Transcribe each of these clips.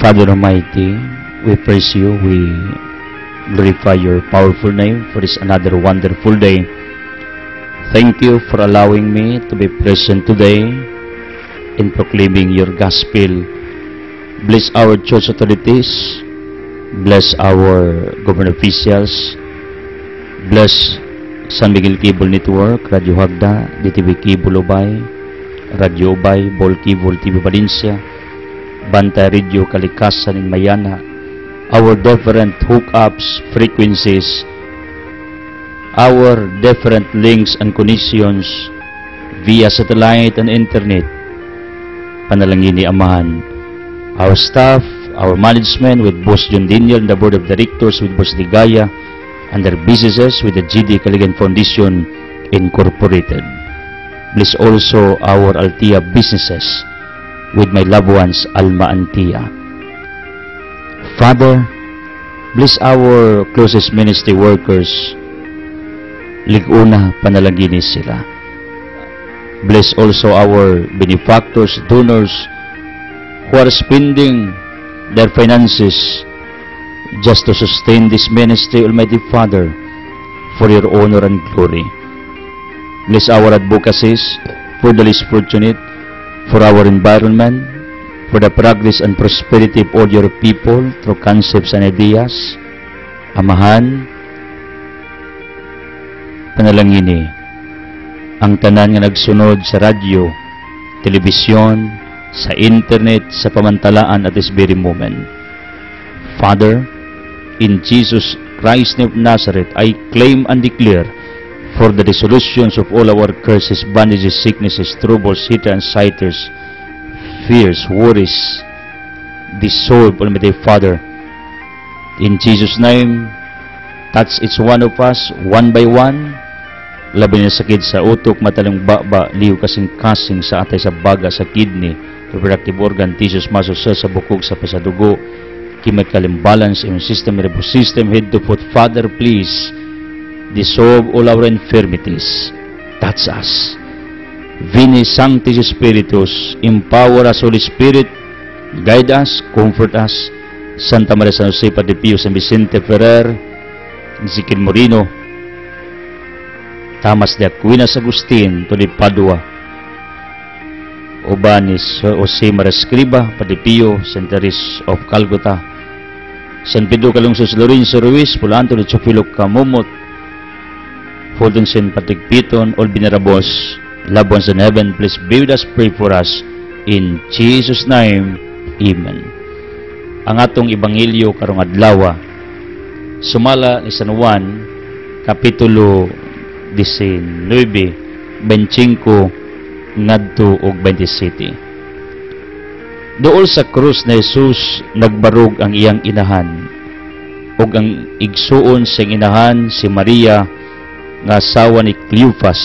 Father Almighty, we praise you, we glorify your powerful name for this another wonderful day. Thank you for allowing me to be present today in proclaiming your gospel. Bless our church authorities, bless our government officials, bless San Miguel Cable Network, Radio Hagda, DTV Cable Ubay, Radio Ubay, Bol Cable TV Valencia, Bantay Radio Kalikasan in Mayana, our different hookups, frequencies, our different links and connections via satellite and internet. Panalangin ni Amahan, our staff, our management with Boss John Daniel and the board of directors with Boss Ligaya, and their businesses with the GD Caligan Foundation Incorporated. Bless also our Altia businesses with my loved ones, Alma and Tia. Father, bless our closest ministry workers. Liguna, panalaginis sila. Bless also our benefactors, donors, who are spending their finances just to sustain this ministry, Almighty Father, for your honor and glory. Bless our advocacies for the least fortunate, for our environment, for the progress and prosperity of all your people through concepts and ideas. Amahan, panalangini ang tanan nga nagsunod sa radyo, telebisyon, sa internet, sa pamantalaan at this very moment. Father, in Jesus Christ of Nazareth, I claim and declare for the resolutions of all our curses, bondages, sicknesses, troubles, hitter and sighters, fears, worries, dissolve, Almighty Father. In Jesus' name, touch each one of us, one by one. Labi na sakit sa utok, matalong baba, liw kasing-kasing sa atay sa baga, sa kidney, reproductive organ, tissues, muscles, cells, sa bukog, sa pasadugo, chemical imbalance, immune system, nervous system, head to foot. Father, please, dissolve all our infirmities. Touch us. Veni Sancti Spiritus, empower us, Holy Spirit, guide us, comfort us. Santa Maria San Jose, Padre Pio, San Vicente Ferrer, Ezequiel Moreno, Thomas de Aquinas Agustin, Tony Padua, Obanis, Jose Maria Escriba, Padre Pio, St. Teresa of Calcutta, San Pedro Calungsos Lorenzo Ruiz, Pulanto de Chofilo Camumot, Fulton St. Patrick Piton, all venerables, loved ones in heaven, please be with us, pray for us. In Jesus' name, Amen. Ang atong Ebanghelyo karong adlaw, sumala ni San Juan, Kapitulo 19, 25, ngadto og 27. Dool sa krus na Jesus nagbarog ang iyang inahan, ug ang igsuon sa inahan si Maria nga asawa ni Cleophas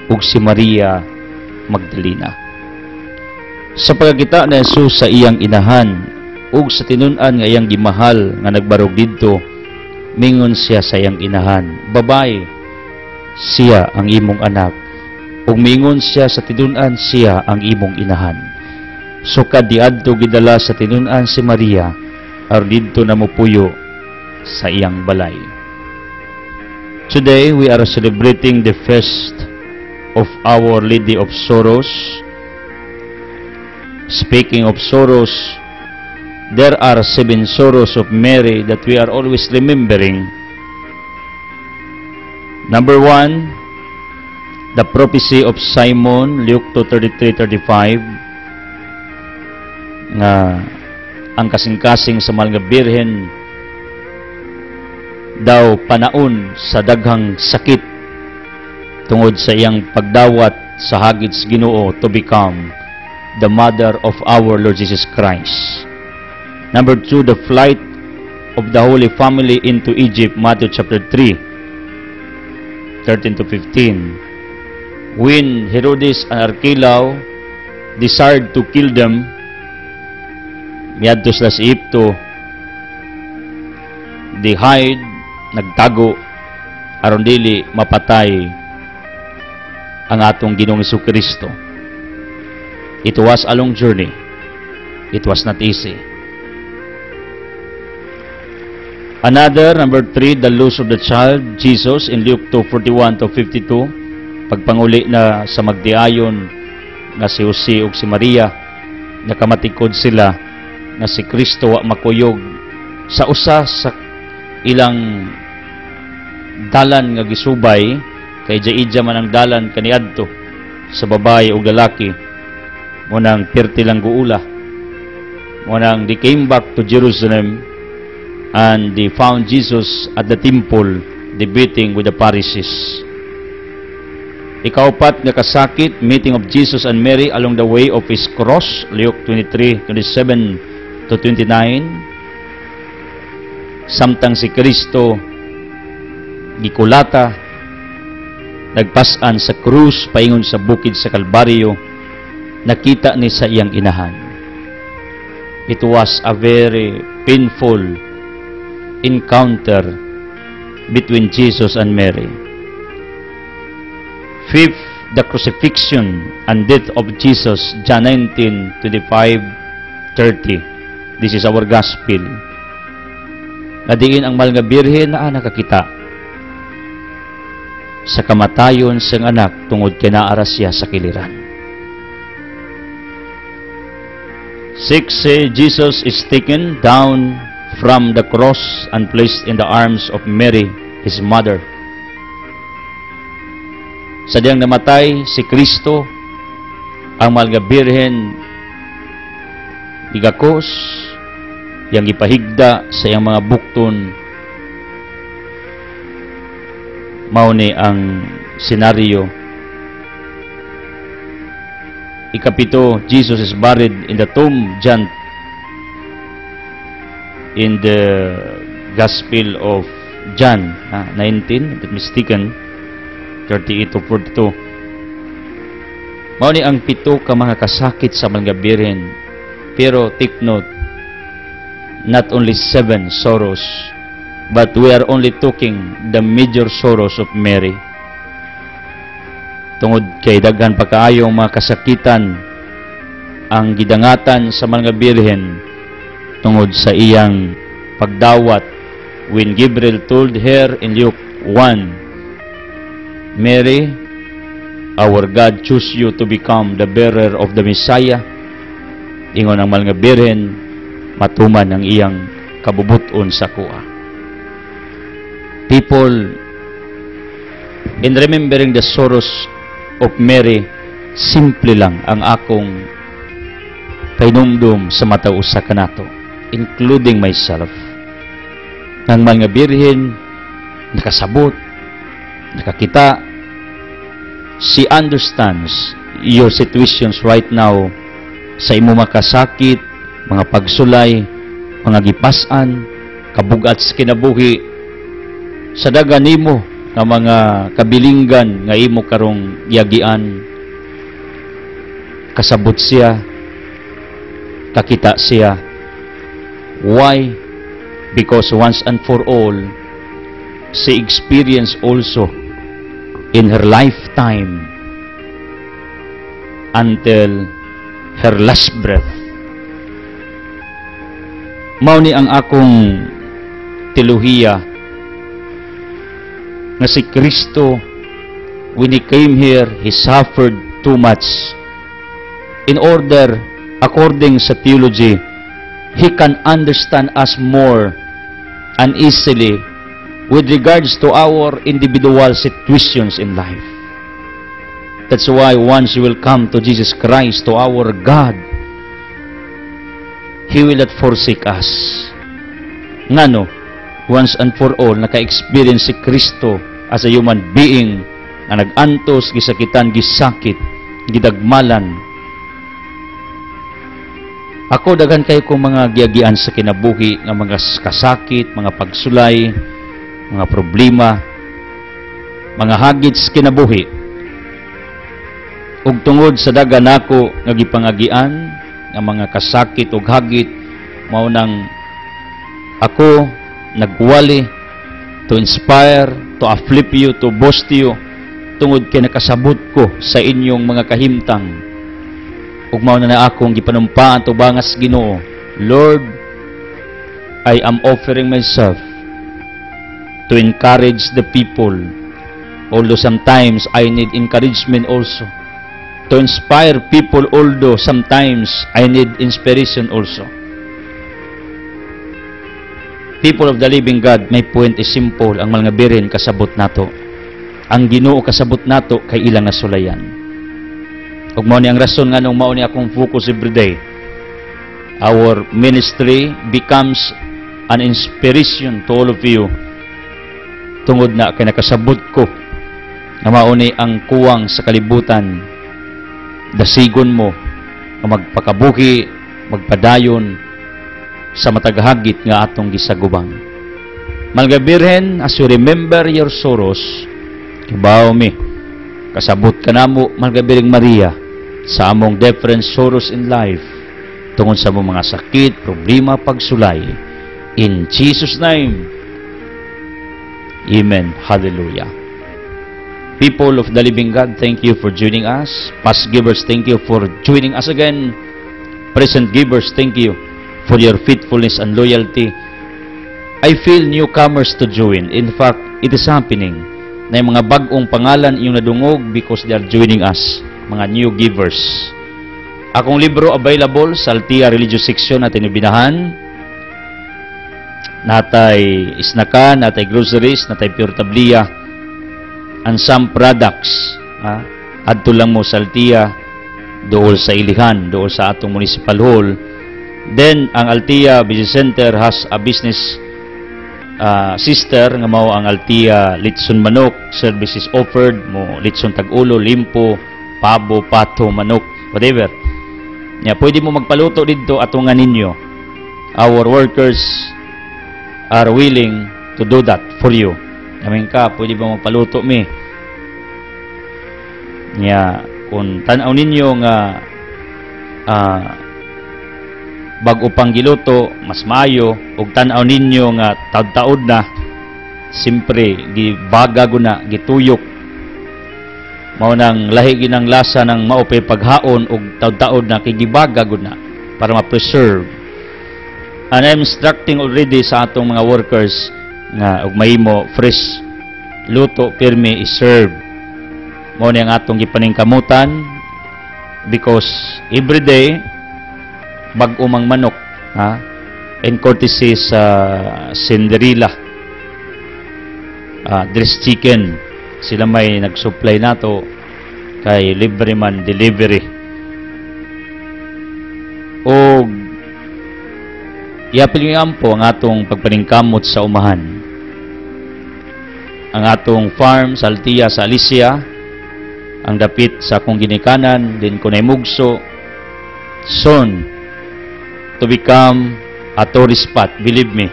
ug si Maria Magdalena. Sa pagkakita na Jesus sa iyang inahan ug sa tinun-an nga iyang gimahal nga nagbarog didto, mingon siya sa iyang inahan, "Babae, siya ang imong anak." Ug mingon siya sa tinun-an, "Siya ang imong inahan." So kadiadto gidala sa tinun-an si Maria, aron didto namupuyo sa iyang balay. Today, we are celebrating the feast of Our Lady of Sorrows. Speaking of sorrows, there are 7 sorrows of Mary that we are always remembering. Number 1, the prophecy of Simon, Luke 2:33-35, nga ang kasing-kasing sa mahal nga birhen daw panaon sa daghang sakit tungod sa iyang pagdawat sa hagit sa Ginoo to become the mother of our Lord Jesus Christ. Number 2, the flight of the Holy Family into Egypt, Matthew chapter 3, 13-15. When Herodes and Archelaus desired to kill them, miadto sila sa Egypto, they hide, nagtago, aron dili mapatay ang atong Ginoong Jesucristo. It was a long journey. It was not easy. Another, number 3, the loss of the child, Jesus, in Luke 2:41 to 52. Pagpanguli na sa magdiayon nga si Jose ug si Maria, nakamatikod sila nga si Kristo wa makuyog sa usa sa ilang dalan nga gisubay, kay jaidja man ang dalan kaniadto sa babae ug lalaki. Munang 30 lang guula. Munang they came back to Jerusalem and they found Jesus at the temple debating with the Pharisees. Ikaapat nga kasakit, meeting of Jesus and Mary along the way of His cross, Luke 23:27 to 29. Samtang si Kristo gikulata, nagpasan sa krus paingon sa bukid sa Kalbaryo, nakita ni sa iyang inahan. It was a very painful encounter between Jesus and Mary. Fifth, the crucifixion and death of Jesus, John 19:25-30. This is our gospel. Nadiin ang mahal nga birhen na nakakita sa kamatayon sang anak tungod kay naara siya sa kiliran. 6, Jesus is taken down from the cross and placed in the arms of Mary, his mother. Sa diyang namatay si Kristo, ang mahal nga birhen gigakos, yang ipahigda sa iyang mga bukton. Mao ni ang senaryo. Ikapito, Jesus is buried in the tomb, John, in the Gospel of John 19, if not mistaken, 38 to 42. Mao ni ang pito ka mga kasakit sa mga birhen. Pero take note, not only 7 sorrows, but we are only talking the major sorrows of Mary. Tungod kay daghan pa kaayong mga kasakitan ang gidangatan sa mga birhen tungod sa iyang pagdawat. When Gabriel told her in Luke 1, Mary, our God choose you to become the bearer of the Messiah, ingon ang mga birhen, matuman ang iyang kabubuton sa kuha. People, in remembering the sorrows of Mary, simple lang ang akong painumdum sa matausa kanato, including myself. Ang mga birhen nakasabot, nakakita, she understands your situations right now sa imo makasakit, mga pagsulay, mga gipasan, kabugat sa kinabuhi, sa daga nimo nga mga kabilinggan nga imo karong yagian, kasabot siya, kakita siya. Why? Because once and for all, she experienced also in her lifetime until her last breath. Mao ni ang akong teolohiya nga si Kristo, when He came here, He suffered too much in order, according sa theology, He can understand us more and easily with regards to our individual situations in life. That's why once you will come to Jesus Christ, to our God, He will not forsake us. Ngano, once and for all, naka-experience si Kristo as a human being na nag-antos, gisakitan, gisakit, gidagmalan. Ako, dagan kayo kong mga giagian sa kinabuhi, ng mga kasakit, mga pagsulay, mga problema, mga hagit sa kinabuhi. Ug tungod sa dagan nako nga gipangagian nga mga kasakit ug hagit, mao nang ako nagwali to inspire, to uplift you, to boost you, tungod kay nakasabot ko sa inyong mga kahimtang. Ug mao na akong gipanumpaan to bangas Ginoo, Lord, I am offering myself to encourage the people. Although sometimes I need encouragement also. To inspire people, although sometimes I need inspiration also. People of the living God, my point is simple. Ang mga birin kasabot nato. Ang Ginoo kasabot nato kay ilang nasulayan. Ug mao ni ang rason nga nung mao ni akong focus everyday. Our ministry becomes an inspiration to all of you. Tungod na kay nakasabot ko na mao ni ang kuwang sa kalibutan. Dasigon mo nga magpakabuhi, magpadayon sa mataghagit nga atong gisagubang. Mga birhen, as you remember your sorrows, kibaw mi, kasabot ka namo, mga birheng Maria, sa among different sorrows in life, tungod sa among mga sakit, problema, pagsulay. In Jesus' name, Amen. Hallelujah. People of the living God, thank you for joining us. Past givers, thank you for joining us again. Present givers, thank you for your faithfulness and loyalty. I feel newcomers to join. In fact, it is happening na yung mga bagong pangalan yung nadungog because they are joining us, mga new givers. Akong libro available sa Altia Religious Section natin ibinahan. Natay isnakan, natay groceries, natay pure tablia, and some products. Adto lang mo sa Altia, dool sa Ilihan, dool sa atong municipal hall. Then, ang Altia Business Center has a business sister nga mao ang Altia Litson Manok. Services offered mo litson tag-ulo, limpo, pabo, pato, manok, whatever. Pwede mo magpaluto dito atungan ninyo. Our workers are willing to do that for you. Namin ka, pwede ba magpaluto mi? Kung tanaw ninyo nga bago pang giluto, mas maayo, ug tanaw ninyo nga taud-taud na, simpre gibaga guna, gituyok. Mao nang lahi ginang lasa ng maupay paghaon ug taud-taud na kay gibaga guna para ma-preserve. And I'm instructing already sa atong mga workers nga ug mahimo fresh luto pirmi i-serve. Mao ni ang atong gipaningkamutan because every day bag-o mang manok, and courtesy sa Cinderella dressed chicken, sila may nag-supply nato kay libre man delivery. O iapil yung ampo ang atong pagpaningkamot sa umahan. Ang atong farm sa Altia, sa Alicia, ang dapit sa akong ginikanan, din ko na imugso, soon to become a tourist spot. Believe me.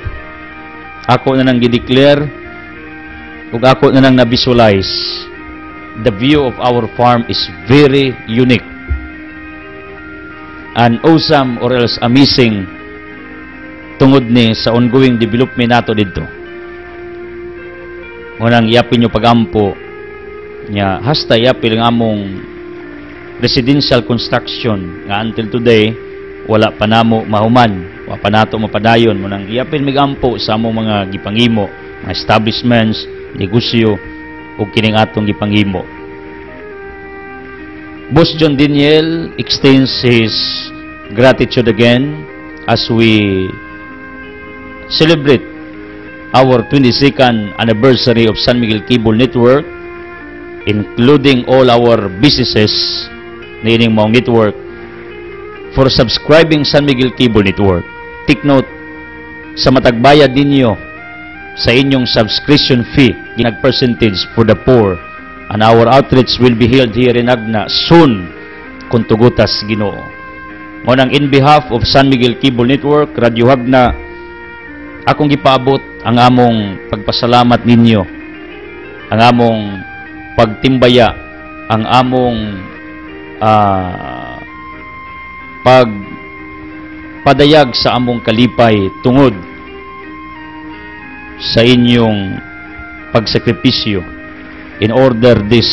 Ako na nang gideclare ug ako na nang na-visualize. The view of our farm is very unique and awesome or else amazing tungod ni sa ongoing development nato dito. Munang yapin nyo pagampo nya hasta yapil ang among residential construction nga until today wala pa namo mahuman, wala pa nato mapadayon. Munang yapil migampo sa among mga gipangimo, mga establishments, negosyo ug kining atong gipangimo. Boss John Daniel extends his gratitude again as we celebrate our 22nd anniversary of San Miguel Cable Network, including all our businesses na ining maong network, for subscribing San Miguel Cable Network. Take note, sa matagbayad ninyo sa inyong subscription fee, ginag percentage for the poor, and our outreach will be held here in Agna soon kung tugutas Ginoo. Ngunang in behalf of San Miguel Cable Network, Radio Agna, akong gipaabot ang among pagpasalamat ninyo, ang among pagtimbaya, ang among pagpadayag sa among kalipay tungod sa inyong pagsakripisyo in order this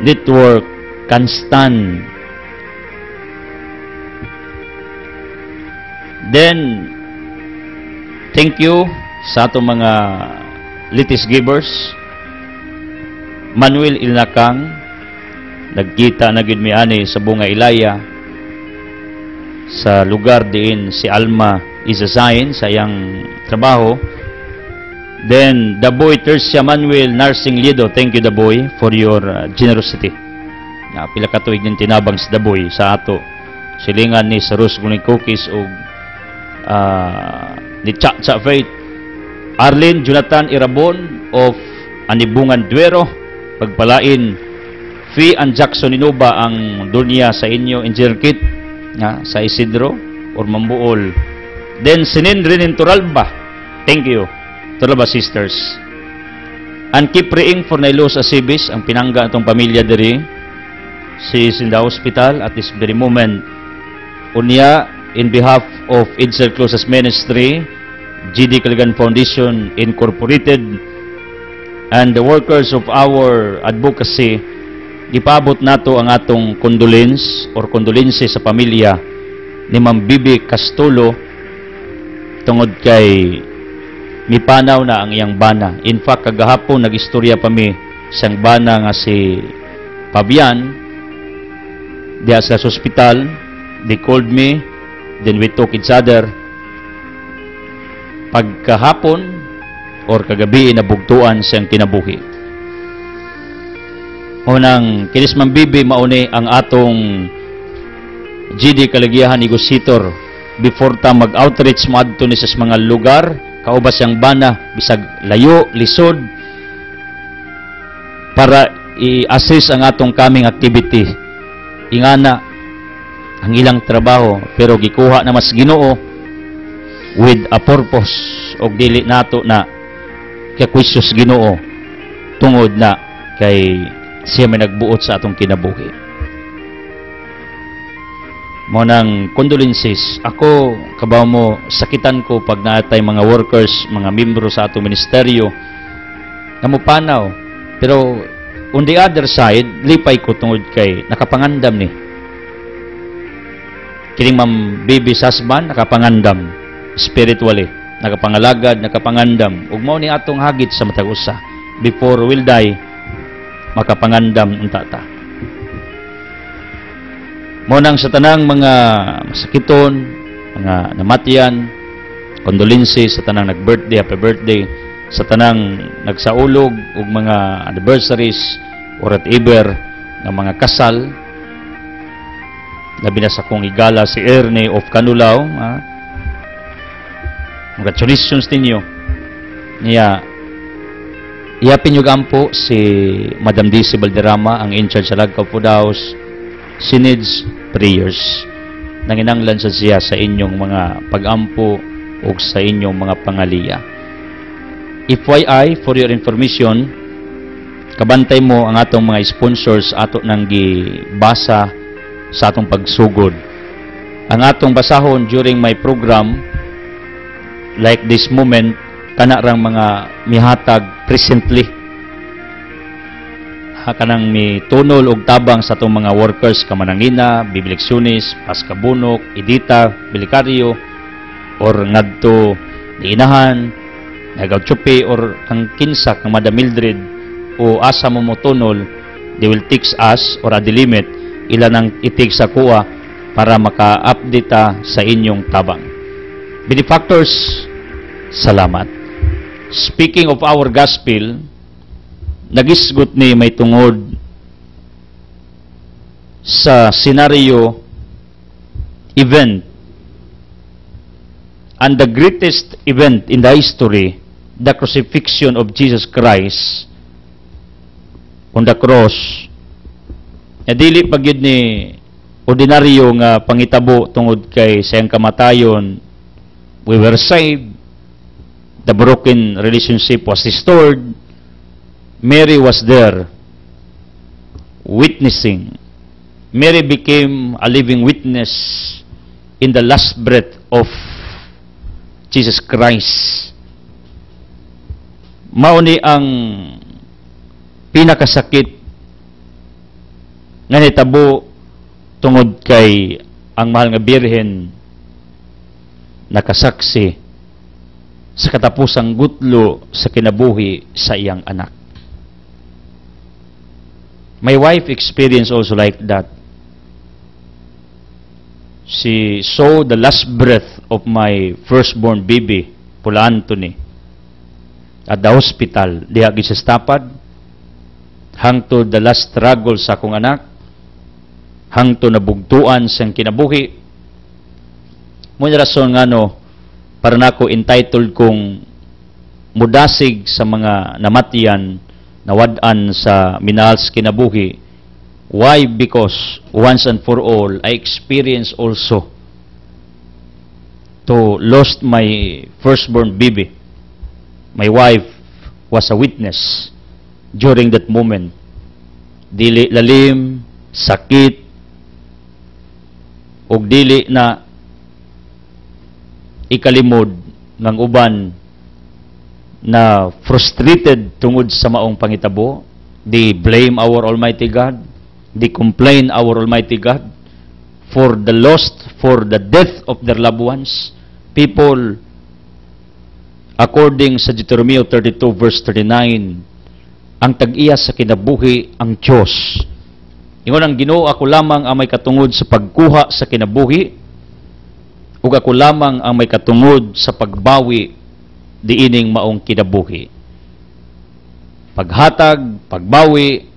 network can stand. Then, thank you sa atong mga litis givers. Manuel Ilnakang, nagkita na gid mi ani sa Bunga Ilaya sa lugar diin si Alma isasign sa iyang trabaho. Then Daboy Tercia Manuel Narsing Lido, thank you Daboy for your generosity. Pila ka tuig ning tinabang si Daboy sa ato. Silingan ni Sarus Guning Cookies o ni Cha Faith. Arlene Jonathan Irabon of Anibungan Duero, pagpalain Fee and Jackson Inuba ang dunya sa inyo Engineer Kit sa Isidro or Mambuol. Then Sinindrin in Turalba, thank you Turalba sisters. And keep praying for Nailos Asibis, ang pinangga itong pamilya diri. She is in the hospital at this very moment. Unya, in behalf of Edsel Closest Ministry, GD Kaligan Foundation Incorporated, and the workers of our advocacy, ipabot nato ang atong condolence or condolences sa pamilya ni Ma'am Bibi Castulo tungod kay mipanaw na ang iyang bana. In fact, kagahapon nag-istorya pa mi siyang bana nga si Fabian diya sa hospital. They called me, then we talk each other. Pagkahapon or kagabi nabugtuan siyang kinabuhi. Unang kinis Ma'am Bibi mauni ang atong GD Kalagiyahan Negosyator before ta mag-outreach mo adto ni sa mga lugar kaubas siyang bana bisag layo lisod para i-assist ang atong coming activity. Ingana ang ilang trabaho pero gikuha na mas Ginoo with a purpose og dili nato na kay kwisyon Ginoo tungod na kay siya may nagbuot sa atong kinabuhi. Mo nang condolences ako kabaw mo sakitan ko pag naatay mga workers, mga membro sa atong ministeryo nga mopanaw, pero on the other side lipay ko tungod kay nakapangandam ni kining Ma'am Bibi's husband, nakapangandam spiritually, nakapangalagad, nakapangandam ug mao ni atong hagit sa matag usa before will die makapangandam unta ta. Mo nang sa tanang mga masakiton, mga namatyan, condolences sa tanang nag-birthday, happy birthday, sa tanang nagsaulog ug mga anniversaries or whatever nga mga kasal. Labi na sa kong igala si Ernie of Canulao. Congratulations ninyo. Iyapin nyo gampo si Madam DC Balderrama, ang in-charge sa Lagkaw Food House. She needs prayers. Nanginanglan sa siya sa inyong mga pag-ampo o sa inyong mga pangaliya. FYI, for your information, kabantay mo ang atong mga sponsors ato nang gibasa sa atong pagsugod. Ang atong basahon during my program, like this moment, kanarang mga mihatag presently. Kanang mi tunol og tabang sa atong mga workers, kamanangina, bibileksyunis, paskabunok, edita, bilikaryo, or ngadto niinahan, nagawtsupi, or kang kinsa, kang Madam Mildred, o asa mo mo tunol, they will text us or at the limit ilan ang itig sa kuha para maka-update sa inyong tabang. Benefactors, salamat. Speaking of our gospel, nagisgot ni may tungod sa scenario event and the greatest event in the history, the crucifixion of Jesus Christ on the cross. Dili pagyud ni ordinaryo nga pangitabo tungod kay sayang kamatayon. We were saved. The broken relationship was restored. Mary was there witnessing. Mary became a living witness in the last breath of Jesus Christ. Mauni ang pinakasakit nga nitabo tungod kay ang mahal nga birhen nakasaksi sa katapusang gutlo sa kinabuhi sa iyang anak. My wife experienced also like that. She saw the last breath of my firstborn baby, Pula Anthony, at the hospital. Diha gid sa stapad, hangtod the last struggle sa akong anak, hangtod nabugtuan siyang kinabuhi. Muna rason nga no, para nako entitled kong mudasig sa mga namatian, nawad-an sa minahal sa kinabuhi. Why? Because once and for all, I experienced also to lost my firstborn baby. My wife was a witness during that moment. Dili lalim, sakit, ug dili na ikalimod ng uban na frustrated tungod sa maong pangitabo. They blame our Almighty God. They complain our Almighty God for the lost, for the death of their loved ones. People, according sa Deuteronomy 32 verse 39, ang tag-iya sa kinabuhi ang Diyos. Ingon ang Ginoo, ako lamang ang may katungod sa pagkuha sa kinabuhi, ug ako lamang ang may katungod sa pagbawi diining maong kinabuhi. Paghatag, pagbawi,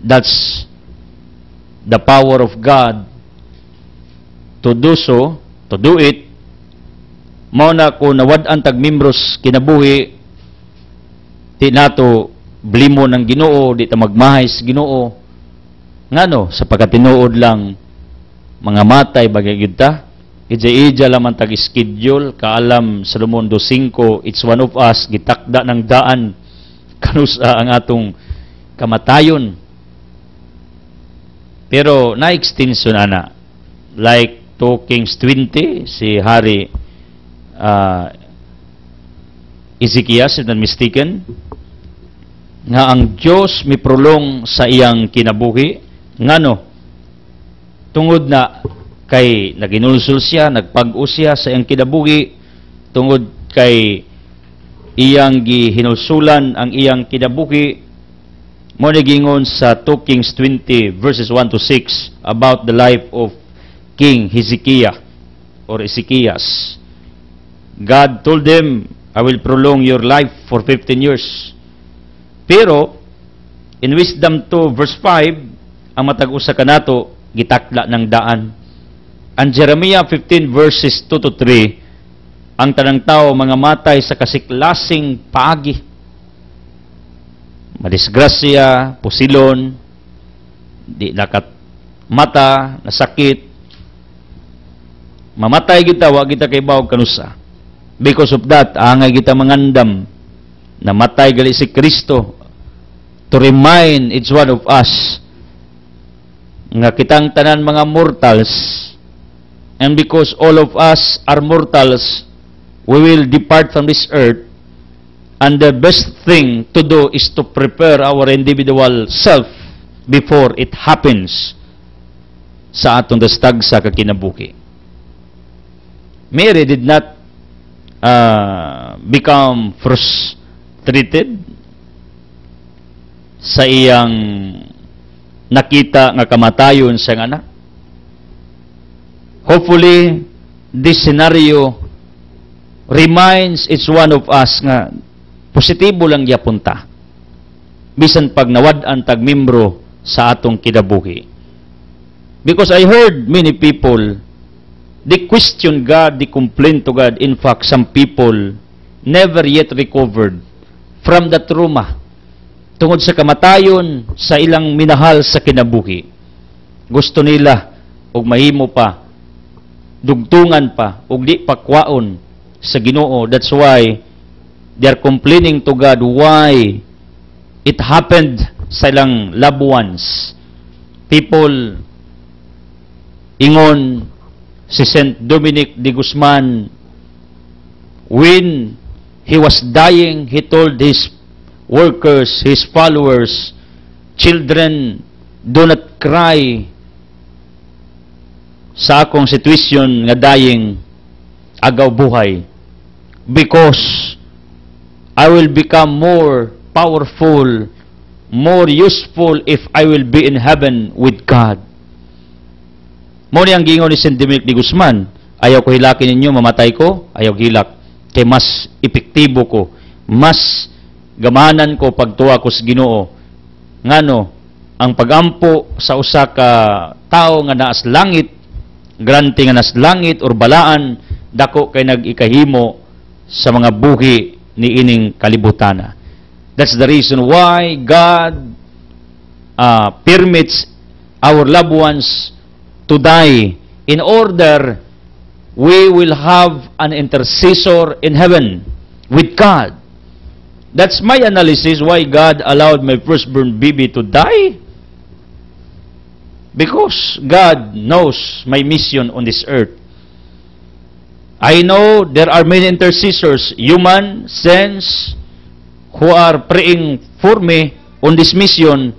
that's the power of God to do so, to do it. Mao na ko nawad-an tag membros kinabuhi, di nato blimo ng Ginoo, di ta magmahay sa Ginoo. Ngano sa pagkatinuod lang mga matay bagay gyud ta. Ija-ija lamang tag schedule, kaalam Solomon 2:5, it's one of us gitakda ng daan kanusa ang atong kamatayon. Pero na-extension ana, like 2 Kings 20, si Hari Ezekias, if not mistaken, nga ang Diyos mi prolong sa iyang kinabuhi, ngano, tungod na kay naginulsul siya, nagpag-o siya sa iyang kinabuhi, tungod kay iyang gihinulsulan ang iyang kinabuhi. Mo nagingon sa 2 Kings 20 verses 1 to 6 about the life of King Hezekiah or Ezekias. God told them, I will prolong your life for 15 years. Pero, in Wisdom 2 verse 5, ang matag-usa kanato, gitakla ng daan. Ang Jeremiah 15 verses 2 to 3, ang tanang tao mga matay sa kasiklasing paagi. Madisgrasya, pusilon, di nakat mata, nasakit, mamatay kita, wag kita kay bawag kanusa. Because of that, angay kita mangandam, namatay gali si Kristo, to remind each one of us, nga kitang tanan mga mortals, and because all of us are mortals, we will depart from this earth. And the best thing to do is to prepare our individual self before it happens sa atong dastag sa kakinabuhi. Mary did not become frustrated sa iyang nakita nga kamatayon sa anak. Hopefully, this scenario reminds each one of us nga positibo lang yapunta. Bisan pag nawad-an tag membro sa atong kinabuhi. Because I heard many people, they question God, they complain to God. In fact, some people never yet recovered from the trauma tungod sa kamatayon sa ilang minahal sa kinabuhi. Gusto nila og mahimo pa, dugtungan pa, og di pakwaon sa Ginoo. That's why they are complaining to God why it happened sa ilang loved ones. People ingon si Saint Dominic de Guzman, when he was dying, he told his workers, his followers, children, do not cry sa akong situation nga dying, agaw buhay. because I will become more powerful, more useful if I will be in heaven with God. Mo ni ang gingon ni St. Dominic de Guzman, ayaw ko hilakin ninyo, mamatay ko, ayaw hilak. Kay mas epektibo ko, mas gamanan ko pagtuwa ko sa Ginoo. Ngano, ang pagampo sa usa ka tao nga naas langit, grante nga naas langit or balaan, dako kay nag-ikahimo sa mga buhi ni ining kalibutana. That's the reason why God permits our loved ones to die in order we will have an intercessor in heaven with God. That's my analysis why God allowed my firstborn baby to die. Because God knows my mission on this earth. I know there are many intercessors, human, saints, who are praying for me on this mission,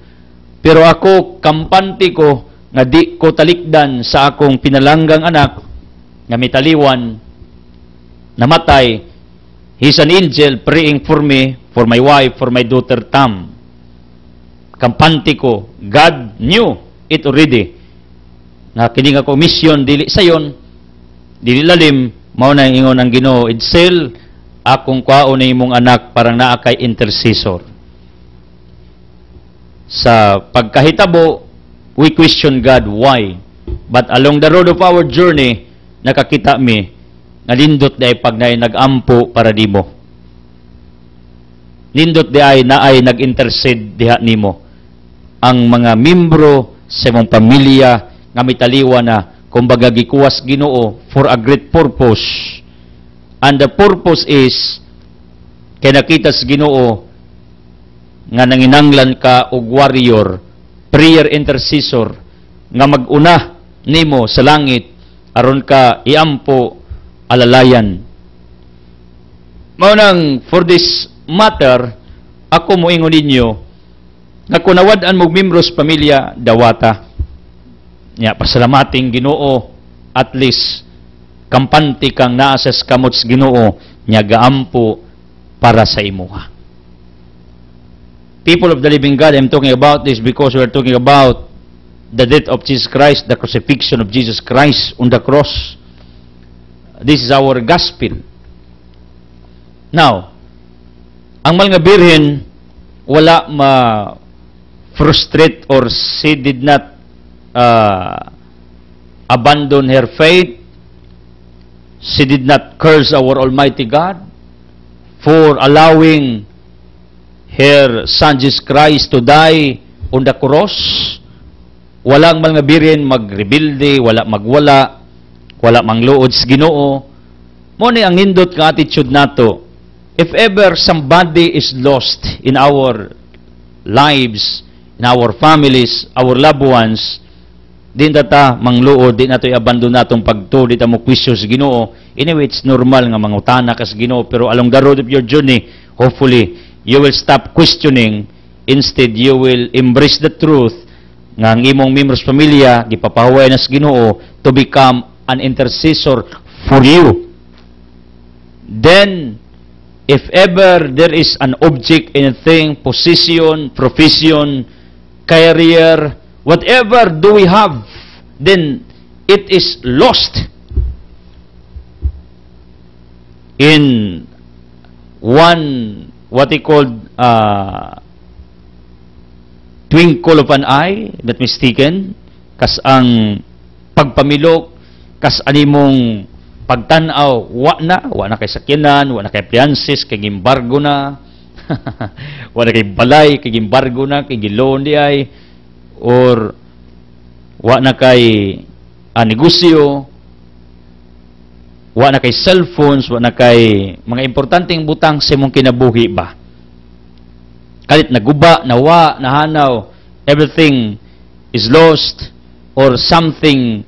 pero ako, kampante ko, nga di ko talikdan sa akong pinalanggang anak, nga mitaliwan, namatay. He's an angel praying for me, for my wife, for my daughter Tam. Kampante ko, God knew it already. Na kini nga ko mission dili sayon, dili lalim, mao na ingon ang Ginoo, Edsel, akong kwaon na imong anak parang naa kay intercessor. Sa pagkahitabo, we question God why. But along the road of our journey, nakakita mi nga lindot di ay pag naay nag-ampo para dimo. Lindot di ay naay nag-intercede diha nimo. Ang mga membro sa imong pamilya nga mitaliwa na kumbaga gikuwas Ginoo for a great purpose. And the purpose is kay nakita sa Ginoo nga nanginanglan ka og warrior, prayer intercessor nga mag-una nimo sa langit aron ka iampo alalayan. Mao nang for this matter ako moingon ninyo nga kunawad-an mo membros pamilya dawata. Nya pasalamating Ginoo, at least kampante kang naa sa kamot sa Ginoo nya gaampo para sa imuha. People of the living God, I'm talking about this because we're talking about the death of Jesus Christ, the crucifixion of Jesus Christ on the cross. This is our gospel. Now, ang mga birhen wala frustrate or she did not abandon her faith. She did not curse our Almighty God for allowing her Son Jesus Christ to die on the cross. Walang mga birin magrebilde, wala magwala, wala mangluod sa Ginoo. Mo ni ang nindot nga attitude nato. If ever somebody is lost in our lives, in our families, our loved ones, din data mangluod, din nato i-abandon natong pagtuo, di ta mo kwisyo sa Ginoo. Anyway, it's normal nga mangutana ka sa Ginoo, pero along the road of your journey, hopefully, you will stop questioning. Instead, you will embrace the truth nga ang imong membros pamilya, gipapahuway na sa Ginoo to become an intercessor for you. Then, if ever there is an object, anything, position, profession, career, whatever do we have, then it is lost in one, what he called, twinkle of an eye, not mistaken, kas ang pagpamilok, kas animong pagtanaw, wa na kay sakyanan, wa na kay fiances, kay gimbargo na, wa na kay balay, kay gimbargo na, kay giloan di ay, or wa na kay negosyo, wa na kay cellphones, wa na kay mga importanteng butang sa imong kinabuhi ba. Kalit naguba, nawa, nahanaw, everything is lost, or something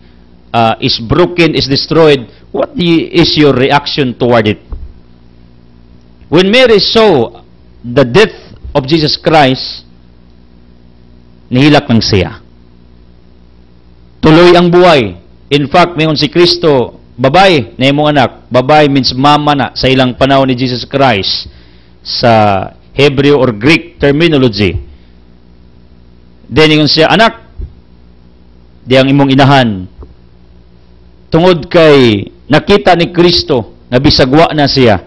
is broken, is destroyed, what is your reaction toward it? When Mary saw the death of Jesus Christ, nihilak ng siya. Tuloy ang buhay. In fact, mayon si Kristo babay na imong anak. Babay means mama na sa ilang panahon ni Jesus Christ sa Hebrew or Greek terminology. Then ingon siya, anak, di ang imong inahan. Tungod kay nakita ni Kristo na bisagwa na siya.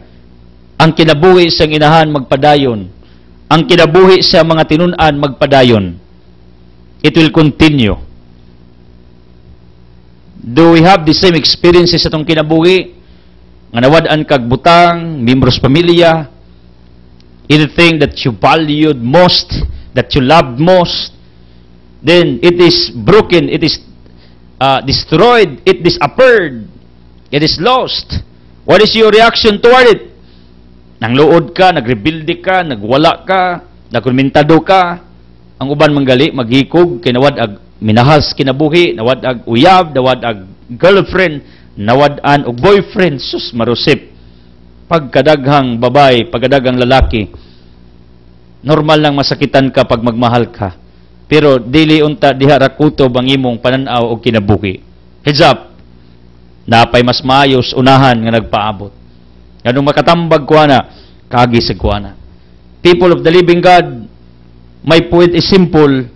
Ang kinabuhi siyang inahan magpadayon. Ang kinabuhi sa mga tinunan magpadayon. It will continue. Do we have the same experiences sa itong kinabuhi? Nga nawad-an kag butang, membros pamilya, anything that you valued most, that you loved most, then it is broken, it is destroyed, it disappeared, it is lost. What is your reaction toward it? Nangluod ka, nagrebuilde ka, nagwala ka, nagkomentado ka, ang uban manggali, maghikog, kinawad ag minahas kinabuhi, nawad ag uyab, nawad ag girlfriend, nawad-an og boyfriend, sus marusip. Pagkadaghang babay, pagkadaghang lalaki, normal lang masakitan ka pag magmahal ka. Pero dili unta diha ra kutob ang imong pananaw og kinabuhi. Heads up. Napay mas maayos unahan nga nagpaabot. Ganung makatambag ko na, kagi sa kuana. People of the living God, my point is simple.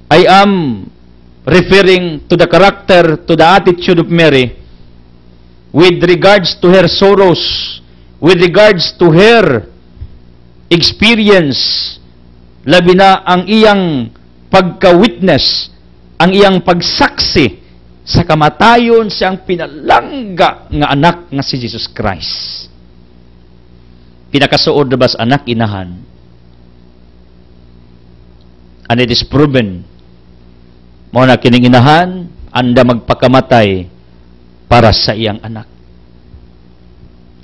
I am referring to the character, to the attitude of Mary with regards to her sorrows, with regards to her experience, labi na ang iyang pagka-witness, ang iyang pagsaksi sa kamatayon siyang pinalangga nga anak nga si Jesus Christ. Pinakasuod na ba sa anak inahan? And it is proven, mo na kining inahan, anda magpakamatay para sa iyang anak.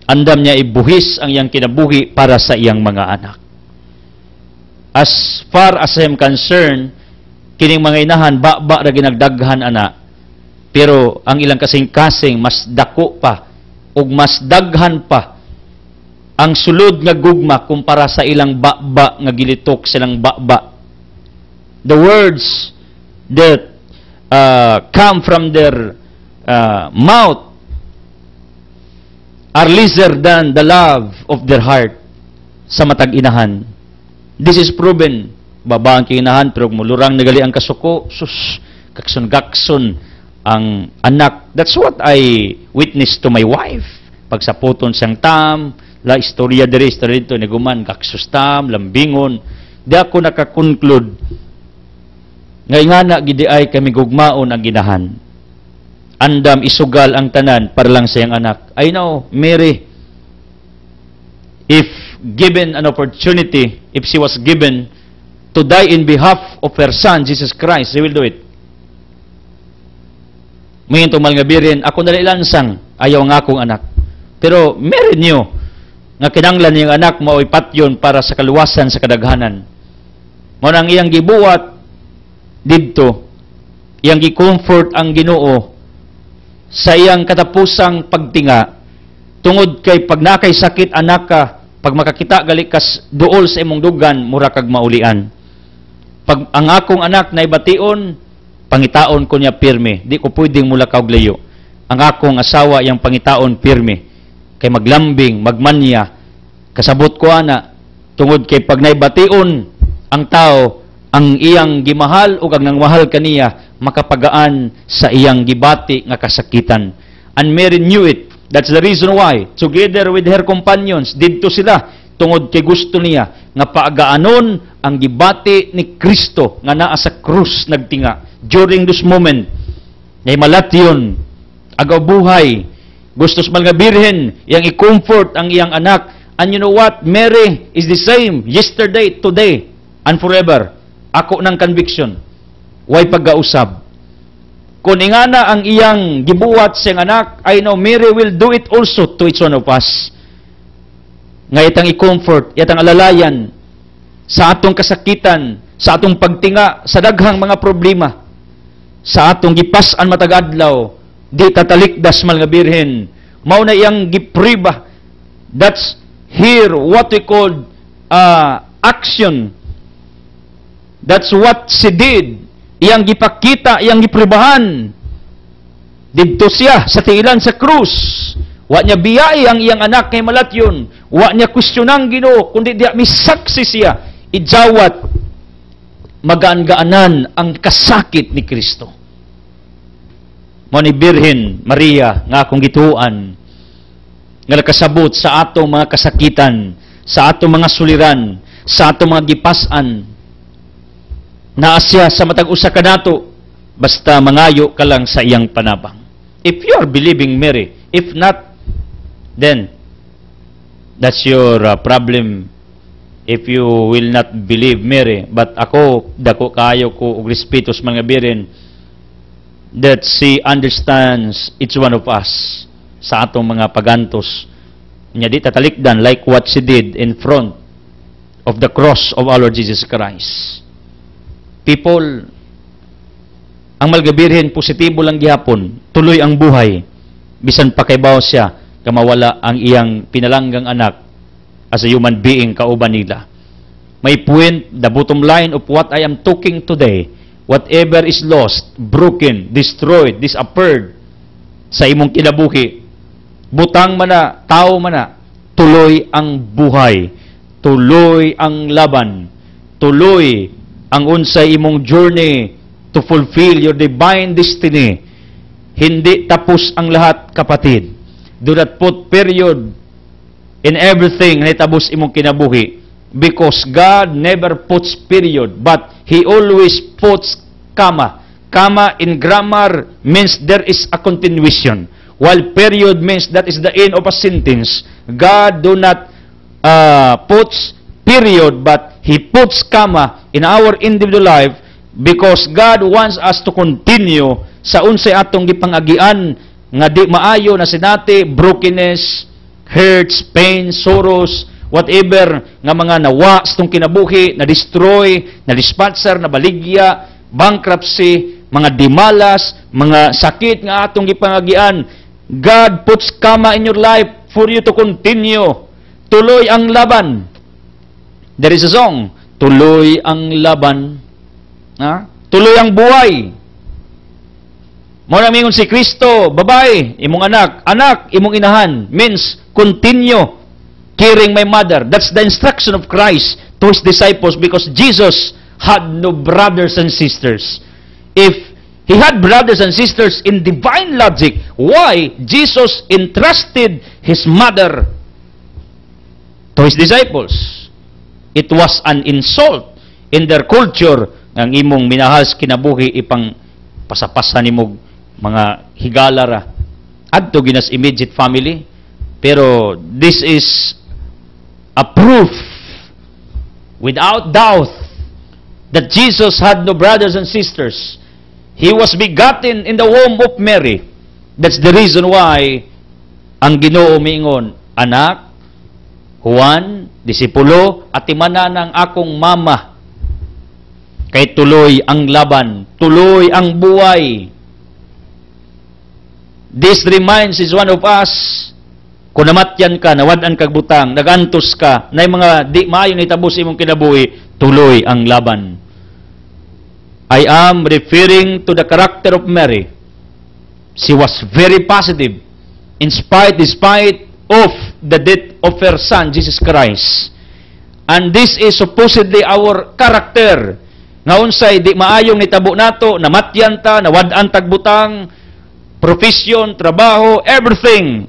Andam niya ibuhis ang iyang kinabuhi para sa iyang mga anak. As far as I am concerned, kining mga inahan, ba ra ginagdaghan ana. Pero ang ilang kasing-kasing, mas dako pa, ug mas daghan pa, ang sulod nga gugma kumpara sa ilang ba nga gilitok silang ba. The words that come from their mouth are lesser than the love of their heart sa matag inahan. This is proven. Baba ang kinahan, pero mulurang nagali ang kasuko, sus, kakson-gakson ang anak. That's what I witnessed to my wife. Pagsaputon siyang tam, la istorya diri, istorya dito, niguman, kaksustam, lambingon. Di ako nakakonclude ngay nga na gidi ay kami gugmaon ang ginahan. Andam isugal ang tanan para lang sa iyang anak. I know, Mary, if given an opportunity, if she was given to die in behalf of her son, Jesus Christ, she will do it. Ngayon tumal nga birin, ako na ilansang, ayaw nga akong anak. Pero Mary knew nga kinanglan niyang anak mao'y patyon para sa kaluwasan sa kadaghanan. Mo nang iyang gibuwat didto, iyang gi-comfort ang Ginoo sa iyang katapusang pagtinga tungod kay pag nakay sakit anak ka, pag makakita gali kas duol sa imong dugan, mura kag maulian. Pag ang akong anak na ibation, pangitaon ko niya pirme, di ko pwedeng mulakaw layo. Ang akong asawa yang pangitaon pirme, kay maglambing, magmanya, kasabot ko ana, tungod kay pag naibation ang tao, ang iyang gimahal o kag nangmahal kaniya, makapagaan sa iyang gibati nga kasakitan. And Mary knew it. That's the reason why, together with her companions, didto sila, tungod kay gusto niya, nga paagaanon ang gibati ni Kristo, nga naa sa krus nagtinga. During this moment, ngay malation, agaw buhay, gustos mal nga birhen, iyang i-comfort ang iyang anak. And you know what? Mary is the same, yesterday, today, and forever. Ako ng conviction, way pagkausab. Kung ingana ang iyang gibuhat siyang anak, I know Mary will do it also to each one of us. Nga itang i-comfort, itang alalayan, sa atong kasakitan, sa atong pagtinga, sa daghang mga problema, sa atong gipas-an matagadlaw, di tatalikdas mal nga birhen, mao na iyang gipriba. That's here what we call action. That's what she did. Iyang gipakita, iyang gipribahan. Didto siya sa tiilan sa krus. Wa niya biyai ang iyang anak kay malatyon. Wa niya questionang Ginoo, kundi diya misaksi siya. Ijawat magaan-gaanan ang kasakit ni Kristo. Mo ni Birhen Maria nga akong gituan nga nakasabot sa atong mga kasakitan, sa atong mga suliran, sa atong mga gipas-an. Naa siya sa matag usa kanato basta mangayo ka lang sa iyang panabang. If you are believing Mary, if not, then that's your problem. If you will not believe Mary, but ako dako kaayo ko og respeto sa mga birin that she understands each one of us sa atong mga pagantos. Nya di tatalikdan like what she did in front of the cross of our Lord Jesus Christ. People, ang malgabirhin, positibo lang gihapon, tuloy ang buhay, bisan pa kay bawo siya, kamawala ang iyang pinalanggang anak as a human being kauban nila. My point, the bottom line of what I am talking today, whatever is lost, broken, destroyed, disappeared sa imong kinabuhi, butang man na, tao man na, tuloy ang buhay, tuloy ang laban, tuloy ang unsay imong journey to fulfill your divine destiny. Hindi tapos ang lahat, kapatid. Do not put period in everything na itabos imong kinabuhi, because God never puts period, but He always puts comma. Comma in grammar means there is a continuation, while period means that is the end of a sentence. God do not puts period, but He puts comma in our individual life, because God wants us to continue sa unsay atong gipangagian nga di maayo na sinati, brokenness, hurts, pain, sorrows, whatever nga mga nawa sa itong kinabuhi, na-destroy, na-dispatcher, na-baligya, bankruptcy, mga dimalas, mga sakit nga atong gipangagian. God puts comma in your life for you to continue. Tuloy ang laban. There is a song, tuloy ang laban. Tuloy ang buhay. Mo na mingon si Kristo, babae, imong anak, imong inahan, means continue caring my mother. That's the instruction of Christ to His disciples, because Jesus had no brothers and sisters. If He had brothers and sisters in divine logic, why Jesus entrusted His mother to His disciples? It was an insult in their culture ang imong minahal kinabuhi ipang pasapasan nimog mga higalara adto ginas immediate family. Pero this is a proof without doubt that Jesus had no brothers and sisters. He was begotten in the womb of Mary. That's the reason why ang Ginoo miingon, anak, Juan, disipulo, at imana ng akong mama. Kay tuloy ang laban, tuloy ang buhay. This reminds each one of us, kung namatyan ka, nawadan kag butang, nagantos ka, na mga di maayo ni tabos imong kinabuhi, tuloy ang laban. I am referring to the character of Mary. She was very positive, despite of the death of her son, Jesus Christ. And this is supposedly our character. Nga unsay di maayong nitabo nato, namatyan ta, nawad-an tagbutang, profession, trabaho, everything.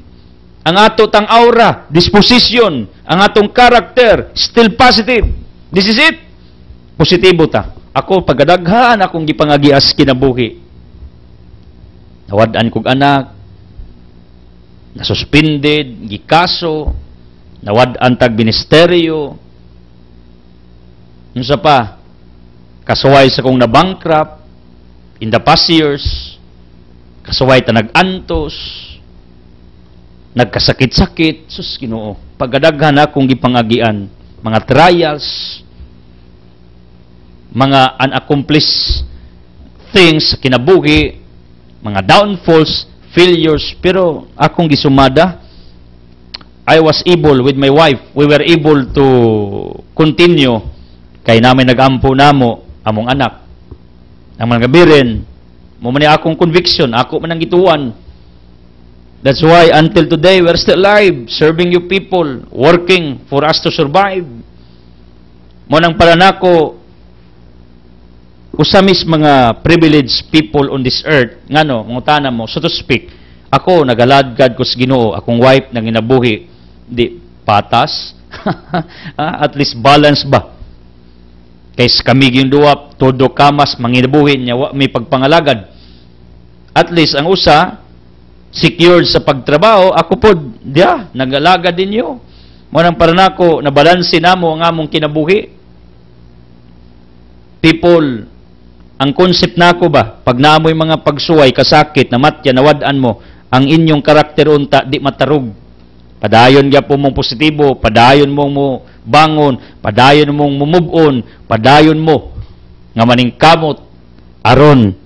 Ang ato tang aura, disposition, ang atong character, still positive. This is it. Positibo ta. Ako, pagadaghaan akong gipangagias kinabuhi. Nawad-an kog anak, nasuspended, gikaso, nawad-an tag ministeryo, unsa pa, kasuway sa kong na-bankrupt in the past years, kasuway ta nag-antos, nagkasakit-sakit, sus Ginoo, pagadaghan akong gipangagian, mga trials, mga unaccomplished things sa kinabuhi, mga downfalls, failures, pero akong gisumada, I was able with my wife, we were able to continue, kay namin nag-ampo namo, among anak, ang mga gabirin, Mo man ni akong conviction, ako man ang gituan. That's why until today we're still alive, serving you people, working for us to survive. Mo nang para nako usamis mga privileged people on this earth, ngano, ngutana mo, so to speak, ako nagaladgad ko sa Ginoo, akong wife nang ginabuhi, di patas, at least balance ba? Kaysa kami yung duwa, todo kamas, manginabuhi niya, may pagpangalagad. At least, ang usa, secured sa pagtrabaho, ako po, diya, nag-alagad ninyo. Manang para nako, nabalansin na mo ang among kinabuhi. People, ang concept nako ba, pag naamoy mga pagsuway, kasakit, namatya, nawad-an mo, ang inyong karakter unta, di matarog. Padayon nga po mong positibo, padayon mong mo bangon, padayon mong move on, padayon mo nga maning kamot, aron,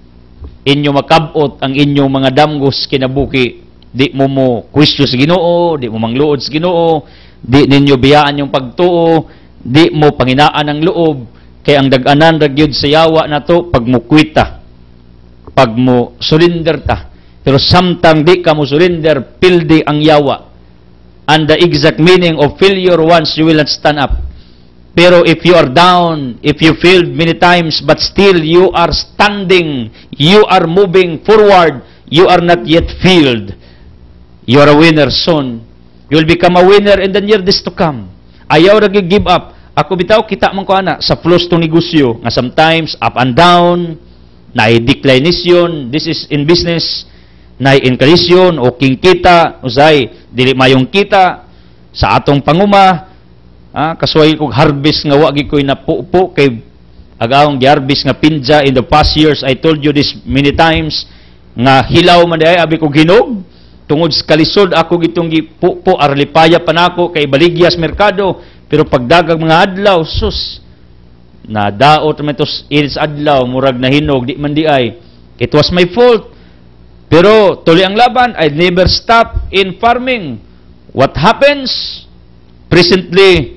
inyo makabot ang inyong mga damgos kinabuki, di mo mo question sa Ginoo, di mo mangluod sa Ginoo, di ninyo biyaan yung pagtuo, di mo panginaan ang loob, kay ang dag-anan ragyod sa yawa na to, pag mo kwita, pag mo surrender ta. Pero samtang di ka mo surrender, pildi ang yawa. And the exact meaning of failure once you will not stand up. Pero if you are down, if you failed many times, but still you are standing, you are moving forward, you are not yet failed. You are a winner soon. You will become a winner in the near days to come. Ayaw ra give up. Ako bitaw kita man ko ana sa flows tong negosyo nga sometimes up and down, na-declination, this is in business, na-inclination, o king kita, usay, dili mayong kita, sa atong panguma, kasuway kong harvest nga wagi ko'y napupo, kay agawang harvest nga pinja in the past years, I told you this many times, nga hilaw man day, abi kong hinog, tungod sa kalisod, ako gitong gipupo, arlipaya pa nako kay baligyas merkado, pero pagdagang mga adlaw, sus, na daot naman ito iris adlaw, murag na hinog, di man di ay, it was my fault. Pero tuloy ang laban, I never stop in farming. What happens? Presently,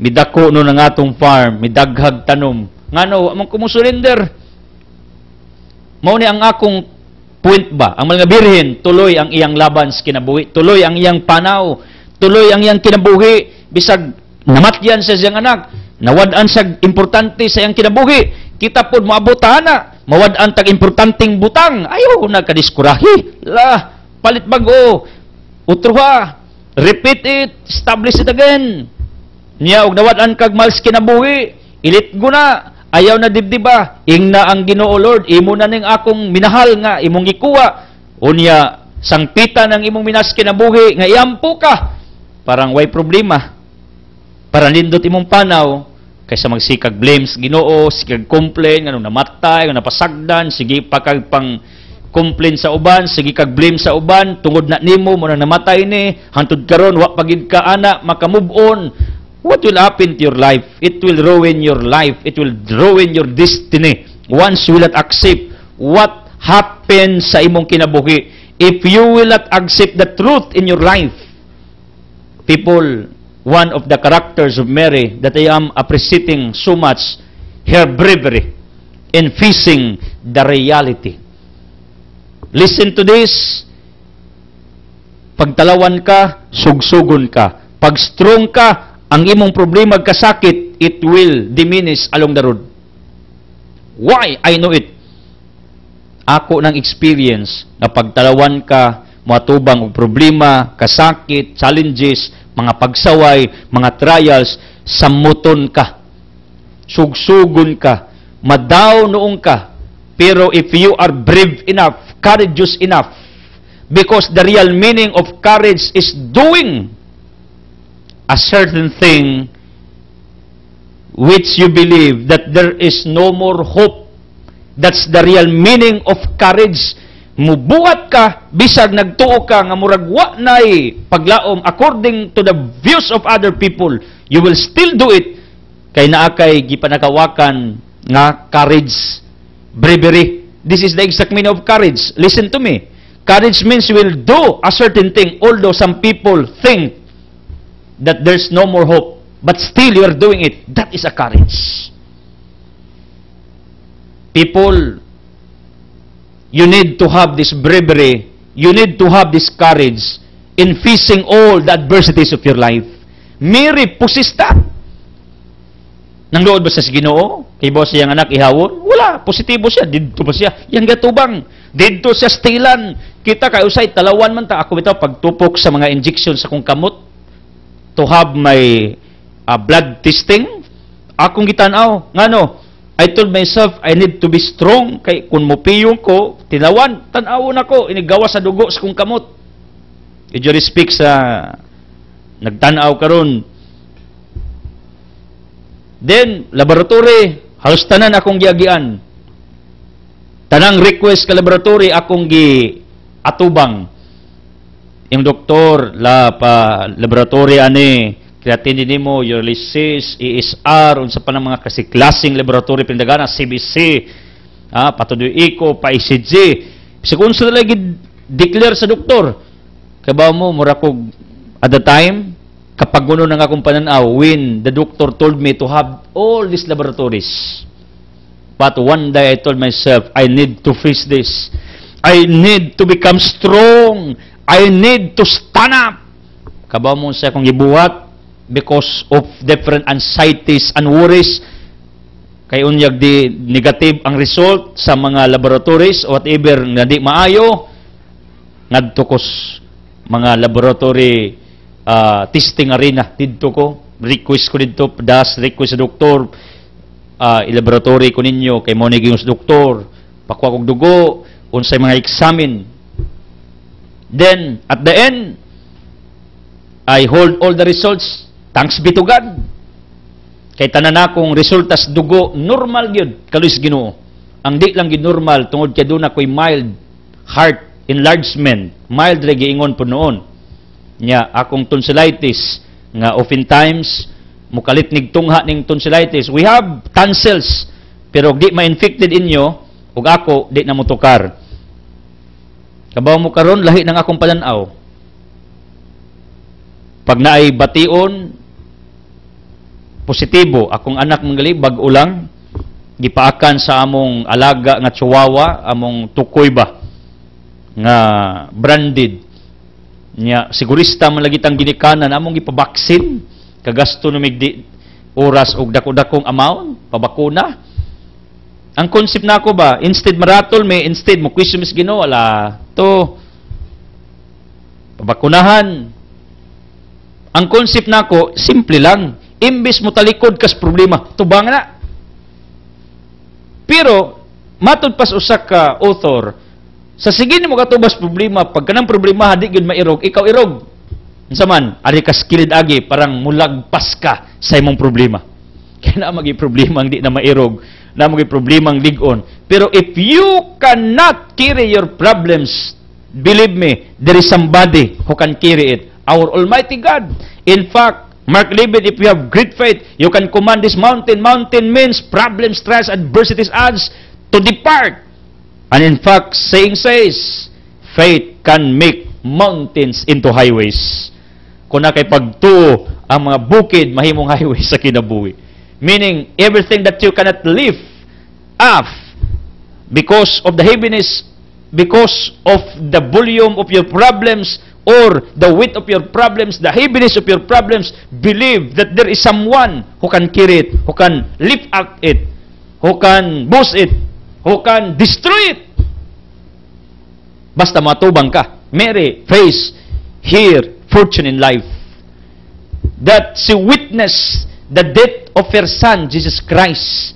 midako no ng atong farm, midaghag tanom. Ngano, among kumusurrender. Mao ni ang akong point ba? Ang mga birhen, tuloy ang iyang laban sa kinabuhi. Tuloy ang iyang panaw. Tuloy ang iyang kinabuhi. Bisag namatyan sa siyang anak. Nawad-an sa importante sa iyang kinabuhi. Kita po maabot na. Mawad-an tag importanteng butang. Ayaw na kadiskurahi. Palit bago. Utruha. Repeat it. Establish it again. Niya, og nawad-an kag mals kinabuhi. Ilit guna. Ayaw na dibdiba. Ing na ang Ginoo Lord. Imo na ning akong minahal nga. Imong ikuha. Unya, sangpita ng imong minas kinabuhi. Nga iampo ka. Parang way problema. Para nindot imong panaw. Kaysa magsikag blames Ginoo, sikag complain, nga namatay, nga napasagdan, sige pa kag pang complain sa uban, sige kag blame sa uban, tungod na nimo mo na namatay ni, hantud karon wa pagid ka ana maka-move on. What will happen to your life? It will ruin your life. It will ruin your destiny. Once you will not accept what happened sa imong kinabuhi. If you will not accept the truth in your life, people, one of the characters of Mary that I am appreciating so much, her bravery in facing the reality. Listen to this. Pagtalawan ka, sugsugon ka. Pag strong ka, ang imong problema kasakit, it will diminish along the road. Why? I know it. Ako ng experience na pagtalawan ka, matubang og problema, kasakit, challenges, mga pagsaway, mga trials, samuton ka, sugsugon ka, madaw noong ka. Pero if you are brave enough, courageous enough, because the real meaning of courage is doing a certain thing which you believe that there is no more hope. That's the real meaning of courage. Mubuhat ka, bisag nagtuo ka, nga murag wa nay paglaom according to the views of other people, you will still do it, kay naakay gipanakawakan nga courage, bravery. This is the exact meaning of courage. Listen to me. Courage means you will do a certain thing, although some people think that there's no more hope, but still you are doing it. That is a courage. People, you need to have this bravery, you need to have this courage in facing all the adversities of your life. Mary, pusista. Nangluod ba siya sa Ginoo? Kay boss siyang anak ihawon? Wala, positibo siya. Dito ba siya? Yang gatubang. Dito siya stilan. Kita kay usay talawan man ta ako bitaw pagtupok sa mga injection sa kong kamot to have my blood testing. Akong gitanaw, ngano? I told myself I need to be strong kay kun mopiyong ko, tinawan, tan-awon ako inigawa sa dugo sa kong kamot. You speak sa nagtanaw karon. Then, laboratory, halos tanan akong giagian. Tanang request ka laboratory, akong atubang. Yung doktor, laboratory ani, creatinine mo, urinalysis, ESR, unsa pa ng mga kasi-klaseng laboratory, pinagana, CBC, patuloy eco, pa-ECG. Sigun sa lagi declare sa doktor, kabaw mo, mura ko, at the time, kapag guno ng akong pananaw, when the doctor told me to have all these laboratories. But one day I told myself, I need to face this. I need to become strong. I need to stand up. Kabaw mo sa akong gibuhat because of different anxieties and worries. Kay unyag di negative ang result sa mga laboratories or whatever nga di maayo. Ngadto ko mga laboratory testing arena dito ko, request ko dito, request sa doktor, i-laboratory ko ninyo, kay mo naging sa doktor, pakuha kong dugo, unsay mga examine. Then, at the end, I hold all the results, thanks be to God. Kay tanan akong resultas dugo, normal yun, kaluis Ginoo. Ang di lang yun normal, tungod kaya doon ako'y mild heart enlargement, mild regiingon po noon. Nya akong tonsillitis nga oftentimes mukalit nig tungha ning tonsillitis. We have tonsils pero di ma-infected inyo ug ako di na mutukar. Kabaw mo karon lahi nang akong pananaw. Pag naay bation positibo akong anak manggali bag-o lang gipaakan sa among alaga nga chihuahua, among tukoy ba nga branded. Nya sigurista man lagi tang ginikanan among gipabaksin kagasto no migdi oras og dako-dakong amount pabakuna. Ang concept nako ba instead maratol may instead mo question mis Ginoo wala to pabakunahan. Ang concept nako simple lang, imbis mo talikod kas problema tubang na. Pero matud pas usa ka author sa sige mo katubas problema, pag kanang problema di gyud mairog, ikaw irog. Unsa man, ari ka skilled agi parang mulagpas ka sa imong problema. Kaya na magi problema ang di na mairog, na magi problema ang ligon. Pero if you cannot carry your problems, believe me, there is somebody who can carry it. Our Almighty God. In fact, Mark 11, if you have great faith, you can command this mountain. Mountain means problems, stress, adversities, odds to depart. And in fact, saying says, faith can make mountains into highways. Kung na kay pagtuo ang mga bukid, mahimong highway sa kinabuhi. Meaning, everything that you cannot lift up because of the heaviness, because of the volume of your problems, or the weight of your problems, the heaviness of your problems, believe that there is someone who can carry it, who can lift up it, who can boost it, who can destroy it. Basta matubang ka. Mary face here fortune in life. That she witnessed the death of her son, Jesus Christ.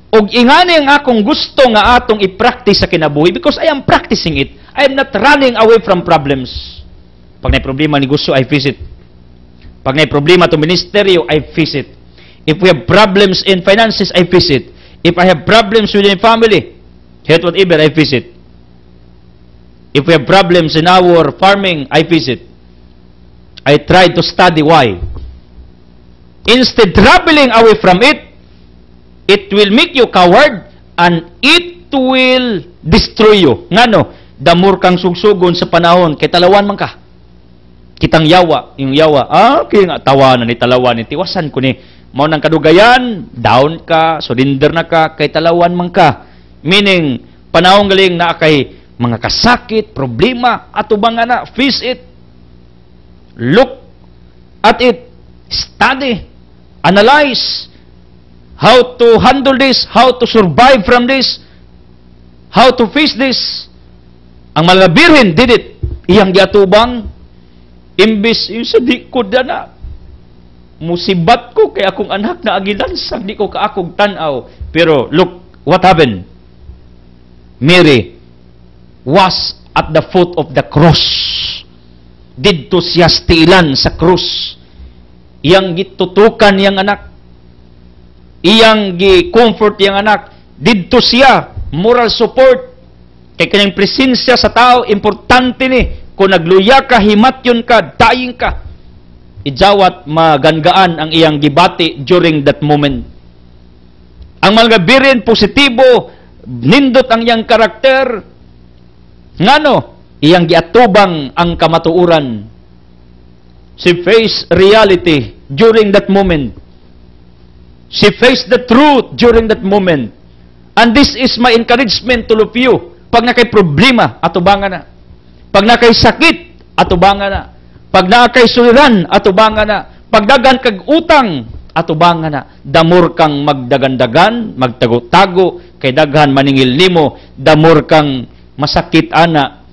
Og ingani ang akong gusto nga atong i-practice sa kinabuhi because I am practicing it. I am not running away from problems. Pag may problema ni gusto, I face it. Pag may problema to ministeryo, I face it. If we have problems in finances, I face it. If I have problems within family, health whatever, I face it. If we have problems in our farming, I face it. I try to study why. Instead traveling away from it, it will make you coward and it will destroy you. Ngano? Damor kang sugsugon sa panahon, kay talawan man ka. Kitang yawa, yung yawa, kaya nga tawanan ni talawan ni tiwasan ko ni. Mao nang kadugayan, down ka, surrender na ka, kay talawan man ka. Meaning, Panahon galing na kay mga kasakit, problema, atubang na, face it. Look at it. Study. Analyze. How to handle this, how to survive from this, how to face this. Ang mga birhen did it. Iyang giatubang, imbis yung sa di ko na, musibat ko kay akong anak na agilansang, di ko kaakong tanaw. Pero look, what happened? Mary was at the foot of the cross. Didto siya stilan sa krus. Iyang gitutukan iyang anak. Iyang gi-comfort iyang anak. Didto siya moral support. Kay kanyang presensya sa tao, importante ni. Kung nagluya ka, himatyon ka, dying ka, ijawat maganggaan ang iyang gibati during that moment. Ang mga birin, positibo, nindot ang iyang karakter. Ngano? Iyang giatubang ang kamatuuran. She faced reality during that moment. She faced the truth during that moment. And this is my encouragement to all of you. Pag nakay problema, atubangan na. Pag nakay sakit, atubangan na. Pag nakay suliran, atubangan na. Pag dagan kag utang, atubangan na. Damor kang magdagandagan, magtago-tago, kay daghan maningil nimo, damor kang masakit ana.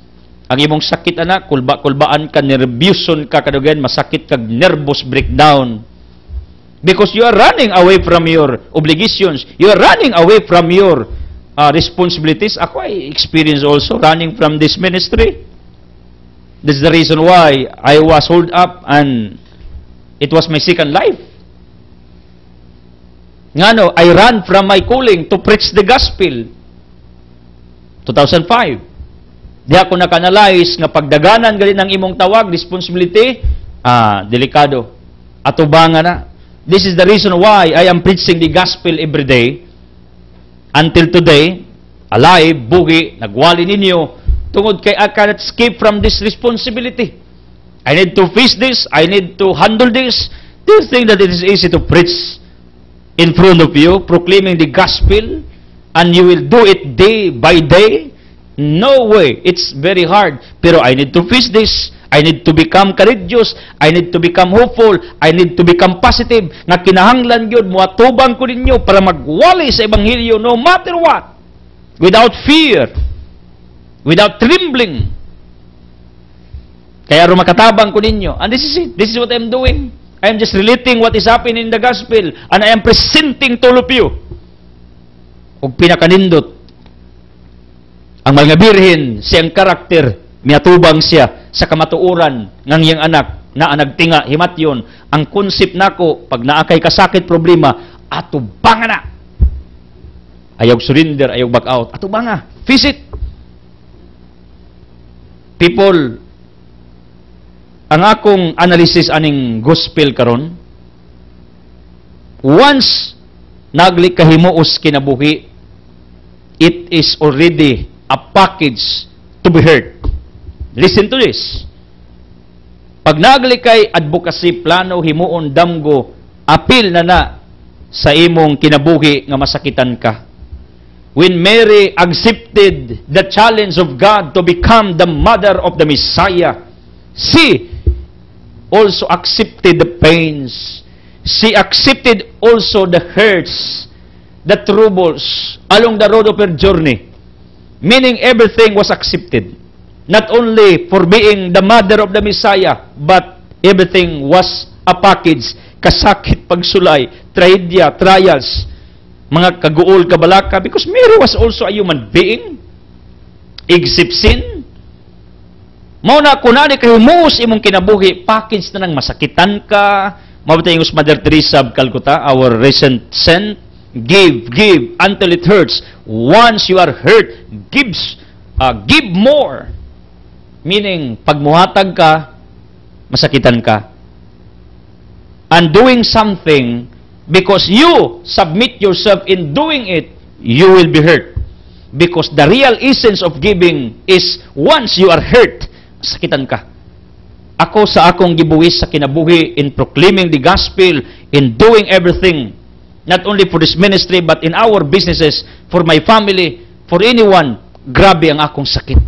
Ang imong sakit ana, kulba-kulbaan ka, nervyuson ka kadugan, masakit kag nervous breakdown. Because you are running away from your obligations. You are running away from your responsibilities. Ako ay experience also running from this ministry. That's the reason why I was hold up and it was my second life. Ngano, I ran from my calling to preach the gospel. 2005. Di ako nakanalize nga pagdaganan gali ng imong tawag, responsibility, delikado. Atubangan na. This is the reason why I am preaching the gospel every day. Until today, alive, bugi, nagwali ninyo, tungod kay I cannot escape from this responsibility. I need to face this, I need to handle this. Do you think that it is easy to preach in front of you, proclaiming the gospel, and you will do it day by day? No way. It's very hard. Pero I need to face this. I need to become courageous. I need to become hopeful. I need to become positive. Nga kinahanglan yun, muatubang ko ninyo para magwali sa Ebanghelyo no matter what. Without fear. Without trembling. Kaya makatabang ko ninyo. And this is it. This is what I'm doing. I am just relating what is happening in the gospel. And I am presenting to all of you. O pinakanindot. Ang mga birhen, siyang karakter, miatubang siya sa kamatuuran ng iyang anak na nagtinga himatyon. Ang concept nako, pag naakay kasakit problema, atubangan na. Ayaw surrender, ayaw back out. Atubangan. Face it. People, ang akong analysis aning gospel karon, once nagli kahimuos kinabuhi, it is already a package to be heard. Listen to this. Pag nagli kay advocacy, plano, himuon, damgo, apil na sa imong kinabuhi nga masakitan ka. When Mary accepted the challenge of God to become the mother of the Messiah, she also accepted the pains. She accepted also the hurts, the troubles along the road of her journey. Meaning everything was accepted. Not only for being the mother of the Messiah, but everything was a package. Kasakit, pagsulay, trahedya, trials, mga kaguol, kabalaka, because Mary was also a human being. Except sin. Mauna, kunani kahimus imong kinabuhi, package na ng masakitan ka. Mabata yung Mother Teresa of Calcutta, our recent saint. Give until it hurts. Once you are hurt, give more. Meaning, pag muhatag ka, masakitan ka. And doing something, because you submit yourself in doing it, you will be hurt. Because the real essence of giving is once you are hurt, masakitan ka. Ako sa akong gibuwis sa kinabuhi in proclaiming the gospel, in doing everything, not only for this ministry, but in our businesses, for my family, for anyone, grabe ang akong sakit.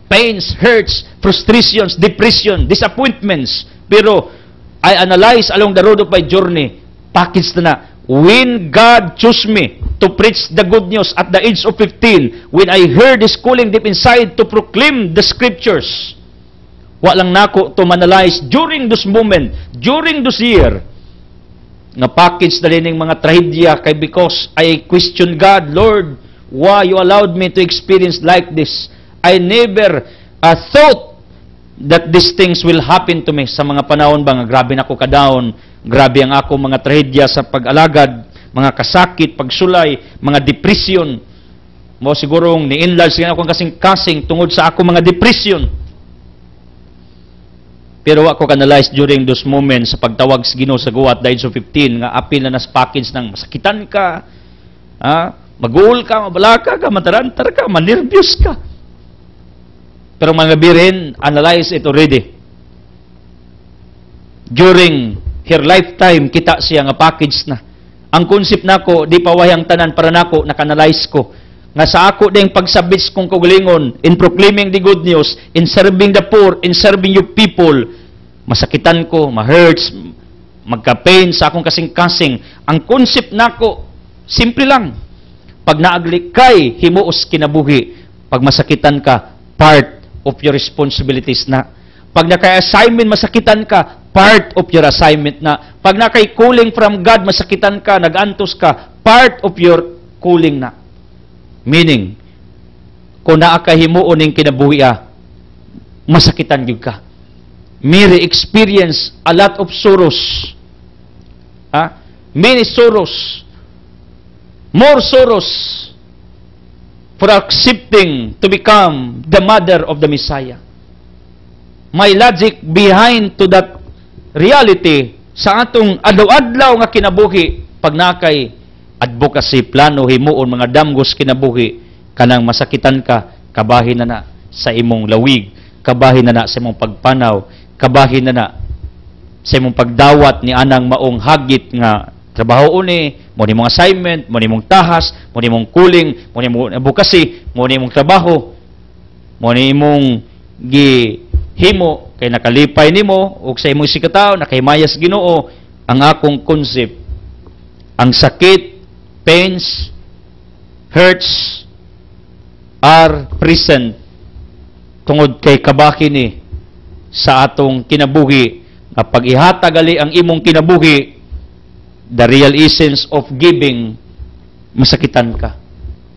Pains, hurts, frustrations, depression, disappointments. Pero I analyze along the road of my journey, package na when God chose me to preach the good news at the age of 15, when I heard His calling deep inside to proclaim the Scriptures, walang nako to manalize during this moment, during this year, nga package na rin mga trahedya kay because I question God, Lord, why you allowed me to experience like this? I never thought that these things will happen to me. Sa mga panahon ba nga grabe na ako ka-down, grabe ang ako mga trahedya sa pag-alagad, mga kasakit, pagsulay, mga depression. Mo sigurong ni-enlarge nga akong kasing-kasing tungod sa ako mga depression. Pero ako kanalize during those moments sa pagtawag sa Ginoo sa guwat, the age of 15, nga apil na nas package ng masakitan ka, mag-uul ka, mabalaka ka, matarantar ka, manirbyos ka. Pero mga birin, analyze it already. During her lifetime, kita siya nga package na. Ang concept nako, di pa wayang tanan para nako, nakanalize ko. Nga sa ako ding pagsabits kong kagalingon, in proclaiming the good news, in serving the poor, in serving you people, masakitan ko, ma-hurts, magka-pain sa akong kasing-kasing. Ang concept nako, simple lang. Pag naaglikay, himuos kinabuhi. Pag masakitan ka, part of your responsibilities na. Pag naka-assignment, masakitan ka, part of your assignment na. Pag nakay-calling from God, masakitan ka, nag-antos ka, part of your calling na. Meaning, kung naakahimuon ng kinabuhi, masakitan yun ka. Mary experience a lot of sorrows. Many sorrows. More sorrows for accepting to become the mother of the Messiah. My logic behind to that reality sa atong adlaw-adlaw nga kinabuhi pag nakay advocacy, plano, himuon, mga damgos kinabuhi, kanang masakitan ka, kabahin na sa imong lawig, kabahin na sa imong pagpanaw, kabahin na sa imong pagdawat ni anang maong hagit nga trabaho ni, mo ni mong assignment, mo ni mong tahas, mo ni mong kuling, mo ni mong advocacy, mo ni mong trabaho, mo ni mong gihimo, kay nakalipay nimo ug sa imong sikataw, nakaimayas Ginoo. Ang akong concept, ang sakit, pains, hurts are present tungod kay kabahin ni sa atong kinabuhi. Pag ihatag ali ang imong kinabuhi, the real essence of giving, masakitan ka.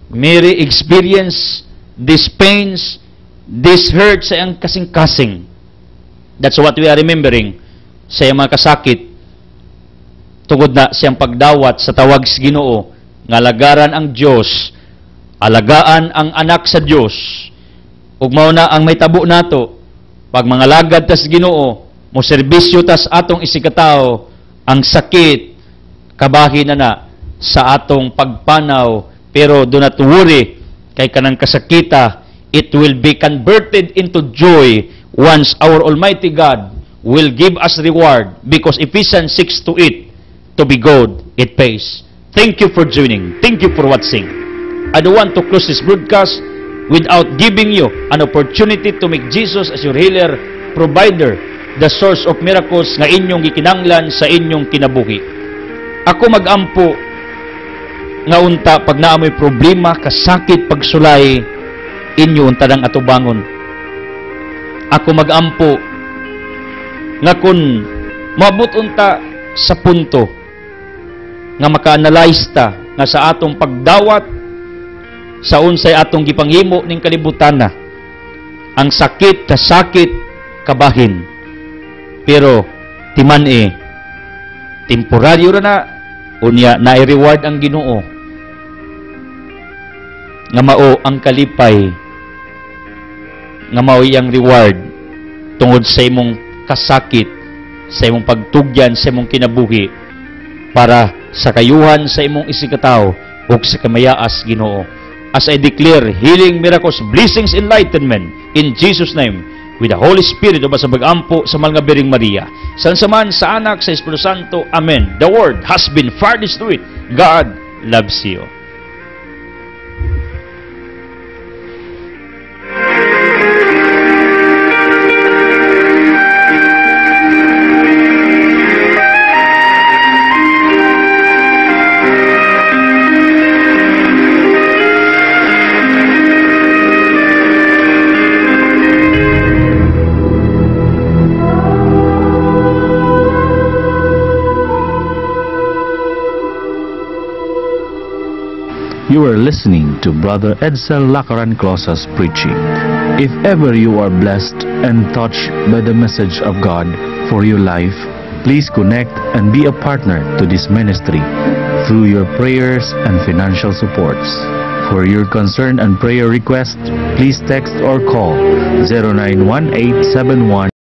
Mary experience these pains, this hurts sa iyang kasing-kasing. That's what we are remembering sa iyang mga kasakit. Tungod na siyang pagdawat sa tawag sa Ginoo, nga lagaran ang Diyos, alagaan ang anak sa Diyos, ug mao na ang may tabo nato, pag mga lagad tas Ginoo, mo serbisyo tas atong isikataw, ang sakit, kabahin na sa atong pagpanaw, pero do not worry, kay kanang kasakita, it will be converted into joy once our Almighty God will give us reward, because Ephesians 6:8, to be good, it pays. Thank you for joining. Thank you for watching. I don't want to close this broadcast without giving you an opportunity to make Jesus as your healer, provider, the source of miracles nga inyong gikinanglan sa inyong kinabuhi. Ako magampo nga unta pag naamoy problema, kasakit, pagsulay, inyo unta ng atubangon. Ako magampo nga kun mabot unta sa punto nga maka-analyze ta nga sa atong pagdawat sa unsay atong gipanghimo ning kalibutan na, ang sakit, kasakit, kabahin. Pero timan temporaryo ra na, unya na i-reward ang Ginoo nga mao ang kalipay, nga mao iyang reward tungod sa imong kasakit, sa imong pagtugyan, sa imong kinabuhi, para sa kayuhan sa imong isikataw ug sa kamayaas Ginoo. As I declare healing, miracles, blessings, enlightenment in Jesus' name, with the Holy Spirit o sa pag-ampo sa Mahal nga Birheng Maria, sa Saman, sa Anak, sa Espiritu Santo. Amen. The Word has been far destroyed. God loves you. You are listening to Brother Edsel Lacaran Closas preaching. If ever you are blessed and touched by the message of God for your life, please connect and be a partner to this ministry through your prayers and financial supports. For your concern and prayer request, please text or call 091871